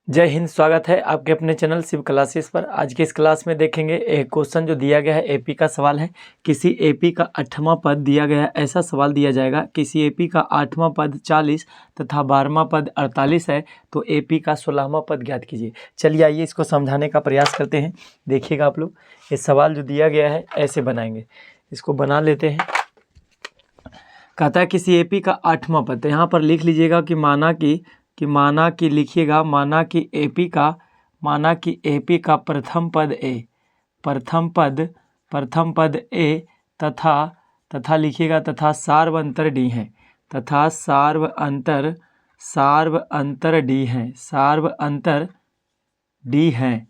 जय हिंद। स्वागत है आपके अपने चैनल शिव क्लासेस पर। आज के इस क्लास में देखेंगे एक क्वेश्चन जो दिया गया है एपी का सवाल है। किसी एपी का 8वां पद दिया गया है। ऐसा सवाल दिया जाएगा, किसी एपी का 8वां पद 40 तथा 12वां पद 48 है, तो एपी का 16वां पद ज्ञात कीजिए। चलिए आइए इसको समझाने का प्रयास करते हैं। देखिएगा आप लोग, ये सवाल जो दिया गया है ऐसे बनाएंगे। इसको बना लेते हैं। कहता है किसी एपी का 8वां पद, तो यहाँ पर लिख लीजिएगा कि माना कि लिखिएगा, माना कि एपी का प्रथम पद ए तथा लिखिएगा तथा सार्व अंतर डी है, तथा सार्व अंतर डी है।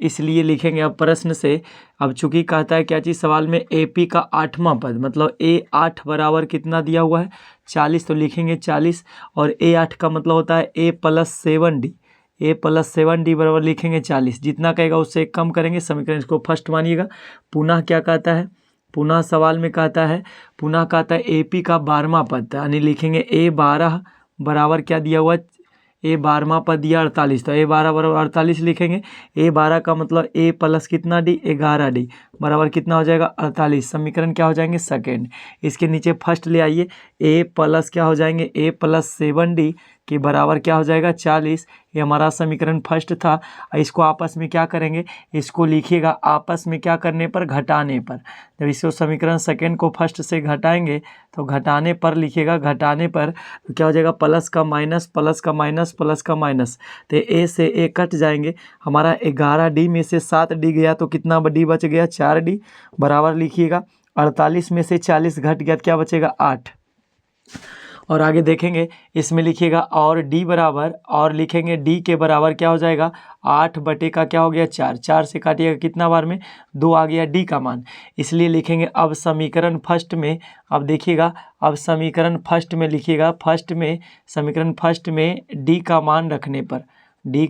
इसलिए लिखेंगे अब प्रश्न से। अब चूंकि कहता है क्या चीज़ सवाल में, एपी का 8वां पद मतलब A8 बराबर कितना दिया हुआ है 40, तो लिखेंगे 40। और A8 का मतलब होता है A + 7D, A + 7D बराबर लिखेंगे 40। जितना कहेगा उससे एक कम करेंगे समीकरण। इसको फर्स्ट मानिएगा। पुनः क्या कहता है, पुनः सवाल में कहता है एपी का 12वां पद, यानी लिखेंगे A12 बराबर क्या दिया हुआ है, A12वां पद दिया 48, तो A12 बराबर 48 लिखेंगे। A12 का मतलब A + कितना D 11D बराबर कितना हो जाएगा 48। समीकरण क्या हो जाएंगे सेकेंड। इसके नीचे फर्स्ट ले आइए, A + क्या हो जाएंगे A + 7D के बराबर क्या हो जाएगा 40। ये हमारा समीकरण फर्स्ट था। इसको आपस में क्या करेंगे, इसको लिखिएगा आपस में क्या करने पर, घटाने पर। जब इसको समीकरण सेकेंड को फर्स्ट से घटाएंगे तो घटाने पर लिखिएगा, घटाने पर तो क्या हो जाएगा प्लस का माइनस, प्लस का माइनस, प्लस का माइनस, तो ए से ए कट जाएंगे। हमारा 11D में से 7D गया तो कितना डी बच गया 4D बराबर लिखिएगा 48 में से 40 घट गया, क्या बचेगा 8। और आगे देखेंगे इसमें लिखिएगा और डी बराबर, और लिखेंगे डी के बराबर क्या हो जाएगा 8 बटे का क्या हो गया 4, 4 से काटिएगा कितना बार में 2 आ गया डी का मान। इसलिए लिखेंगे अब समीकरण फर्स्ट में, अब देखिएगा अब समीकरण फर्स्ट में लिखिएगा, समीकरण फर्स्ट में डी का मान रखने पर, डी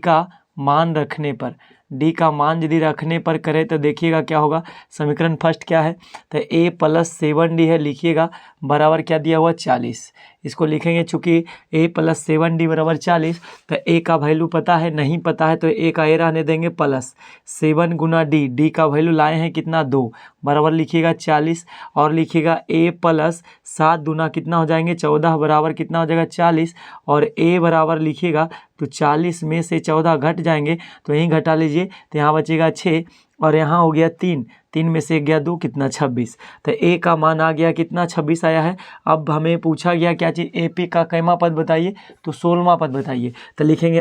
का मान यदि रखने पर करें तो देखिएगा क्या होगा। समीकरण फर्स्ट क्या है, तो A + 7D है, लिखिएगा बराबर क्या दिया हुआ 40। इसको लिखेंगे चूँकि A + 7D बराबर 40, तो A का वैल्यू पता है, नहीं पता है तो A का A रहने देंगे प्लस 7 × D का वैल्यू लाए हैं कितना 2 बराबर लिखिएगा 40। और लिखिएगा A + 7 दूना कितना हो जाएंगे 14 बराबर कितना हो जाएगा 40। और A बराबर लिखिएगा तो 40 में से 14 घट जाएंगे तो यहीं घटा लीजिए, तो यहाँ बचेगा 6 और यहाँ हो गया 3, 3 में से गया 2 कितना 26। तो A का मान आ गया कितना 26 आया है। अब हमें पूछा गया क्या चीज़, एपी का कैमा पद बताइए, तो 16वां पद बताइए। तो लिखेंगे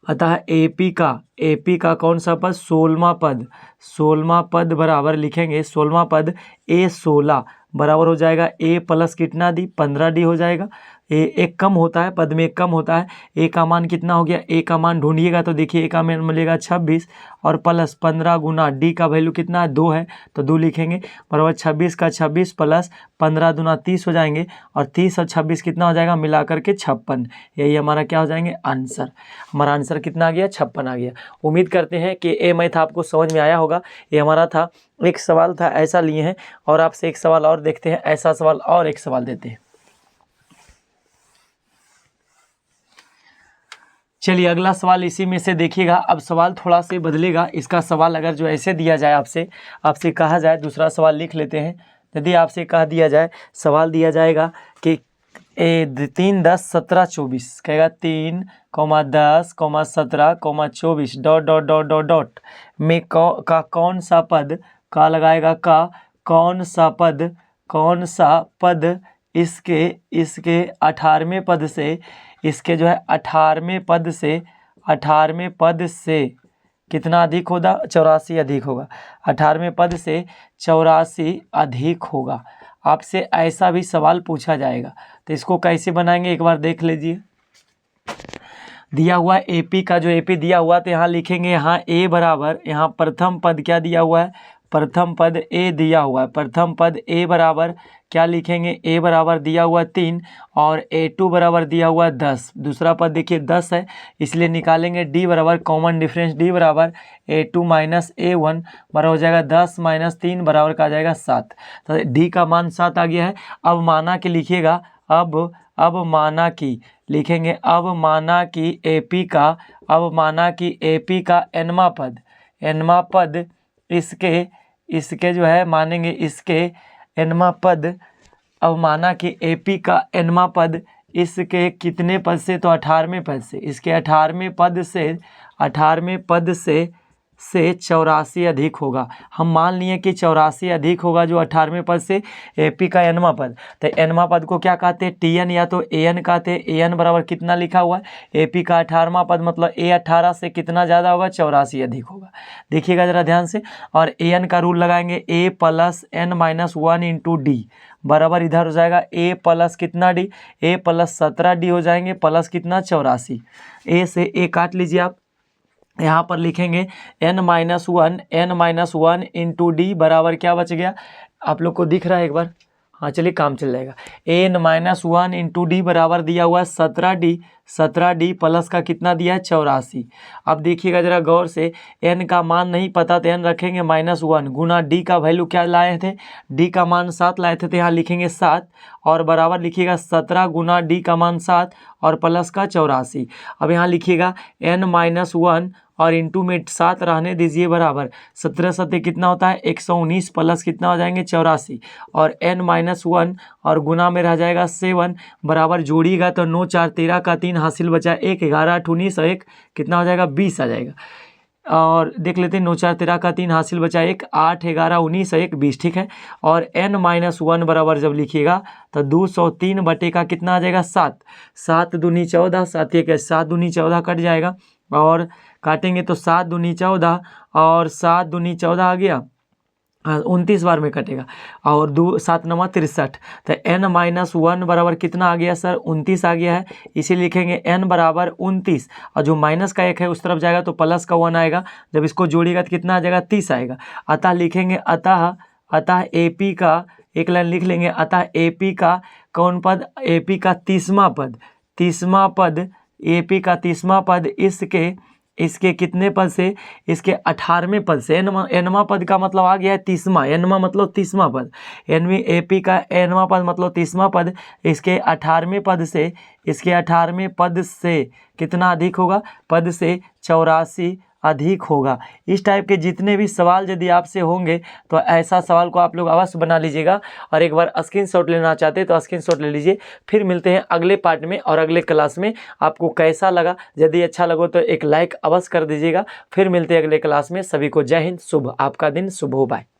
अतः एपी का कौन सा पद 16वां पद बराबर लिखेंगे 16वां पद A16 बराबर हो जाएगा A + कितना डी 15D हो जाएगा। एक कम होता है, पद में एक कम होता है। ए का मान कितना हो गया, ए का मान ढूंढिएगा तो देखिए ए का मान मिलेगा 26 और प्लस 15 गुना डी का वैल्यू कितना है 2 है, तो 2 लिखेंगे बराबर 26 का 26 प्लस 15 दूना 30 हो जाएंगे, और 30 और 26 कितना हो जाएगा मिलाकर के 56। यही हमारा क्या हो जाएंगे आंसर। हमारा आंसर कितना आ गया 56 आ गया। उम्मीद करते हैं कि ये मैथ आपको समझ में आया होगा। ये हमारा था, एक सवाल था ऐसा लिए हैं, और आपसे एक सवाल और देखते हैं, ऐसा सवाल और एक सवाल देते हैं। चलिए अगला सवाल इसी में से देखिएगा। अब सवाल थोड़ा सा बदलेगा। इसका सवाल अगर जो ऐसे दिया जाए, आपसे कहा जाए, दूसरा सवाल लिख लेते हैं। यदि आपसे कह दिया जाए, सवाल दिया जाएगा कि 3, 10, 17, 24 कहेगा 3, 10, 17, 24 ... में का कौन सा पद का लगाएगा का कौन सा पद इसके 18वें पद से, इसके जो है 18वें पद से कितना अधिक होगा 84 अधिक होगा। 18वें पद से 84 अधिक होगा। आपसे ऐसा भी सवाल पूछा जाएगा, तो इसको कैसे बनाएंगे एक बार देख लीजिए। दिया हुआ एपी का जो एपी दिया हुआ, तो यहाँ लिखेंगे, यहाँ ए बराबर, यहाँ प्रथम पद क्या दिया हुआ है, प्रथम पद ए दिया हुआ है। प्रथम पद ए बराबर क्या लिखेंगे, ए बराबर दिया हुआ 3 और A2 बराबर दिया हुआ 10। दूसरा पद देखिए 10 है, इसलिए निकालेंगे डी बराबर कॉमन डिफरेंस, डी बराबर A2 - A1 बराबर हो जाएगा 10 - 3 बराबर का आ जाएगा 7। तो डी का मान 7 आ गया है। अब माना कि लिखिएगा, अब माना कि लिखेंगे अब माना कि AP का nवां पद इसके जो है मानेंगे इसके nवां पद। अब माना कि AP का nवां पद इसके कितने पद से, तो 18वें पद से, इसके 18वें पद से 84 अधिक होगा। हम मान लिए कि 84 अधिक होगा जो 18वें पद से AP का nवां पद। तो nवां पद को क्या कहते हैं, TN या तो AN कहते हैं। AN बराबर कितना लिखा हुआ है, AP का 18वां पद मतलब A 18 से कितना ज़्यादा होगा, 84 अधिक होगा। देखिएगा ज़रा ध्यान से, और AN का रूल लगाएंगे, A + n - 1 × D बराबर इधर हो जाएगा A प्लस कितना D, A + 17D हो जाएंगे, प्लस कितना 84। A से A काट लीजिए आप, यहाँ पर लिखेंगे n - 1 × D बराबर क्या बच गया, आप लोग को दिख रहा है एक बार, हाँ चलिए काम चल जाएगा। n - 1 × D बराबर दिया हुआ है 17D प्लस का कितना दिया है 84। अब देखिएगा ज़रा गौर से, n का मान नहीं पता तो n रखेंगे -1 गुना D का वैल्यू क्या लाए थे, D का मान 7 लाए थे, तो यहाँ लिखेंगे 7 और बराबर लिखिएगा 17 गुना D का मान 7 और प्लस का 84। अब यहाँ लिखिएगा n - 1 और इंटू में 7 रहने दीजिए बराबर 17 7 कितना होता है 119 प्लस कितना हो जाएंगे 84 और n - 1 और गुना में रह जाएगा 7 बराबर जोड़िएगा तो 9 4 13 का 3 हासिल बचा 1 11 8 19 और 1 कितना हो जाएगा 20 आ जाएगा। और देख लेते हैं 9 4 13 का 3 हासिल बचा 1 8 11 19 और 1 20 ठीक है। और n - 1 बराबर जब लिखिएगा तो 203 बटे का कितना आ जाएगा 7 7 दूनी 14 7 1 7 दूनी 14 कट जाएगा और काटेंगे तो 7 दूनी 14 और 7 दूनी 14 आ गया 29 बार में कटेगा और 7 9 63। तो n - 1 बराबर कितना आ गया सर 29 आ गया है, इसे लिखेंगे n बराबर 29 और जो माइनस का 1 है उस तरफ जाएगा तो प्लस का 1 आएगा, जब इसको जोड़िएगा तो कितना आ जाएगा 30 आएगा। अतः लिखेंगे अतः AP का एक लाइन लिख लेंगे, अतः AP का कौन पद, AP का 30वां पद AP का 30वां पद इसके कितने पद से, इसके 18वें पद से, nवां पद का मतलब आ गया है 30वां, nवां मतलब 30वां पद, AP का nवां पद मतलब 30वां पद इसके 18वें पद से कितना अधिक होगा, पद से 84 अधिक होगा। इस टाइप के जितने भी सवाल यदि आपसे होंगे तो ऐसा सवाल को आप लोग अवश्य बना लीजिएगा और एक बार स्क्रीनशॉट लेना चाहते हैं तो स्क्रीनशॉट ले लीजिए। फिर मिलते हैं अगले पार्ट में और अगले क्लास में। आपको कैसा लगा, यदि अच्छा लगा तो एक लाइक अवश्य कर दीजिएगा। फिर मिलते हैं अगले क्लास में। सभी को जय हिंद, शुभ, आपका दिन शुभ हो, बाय।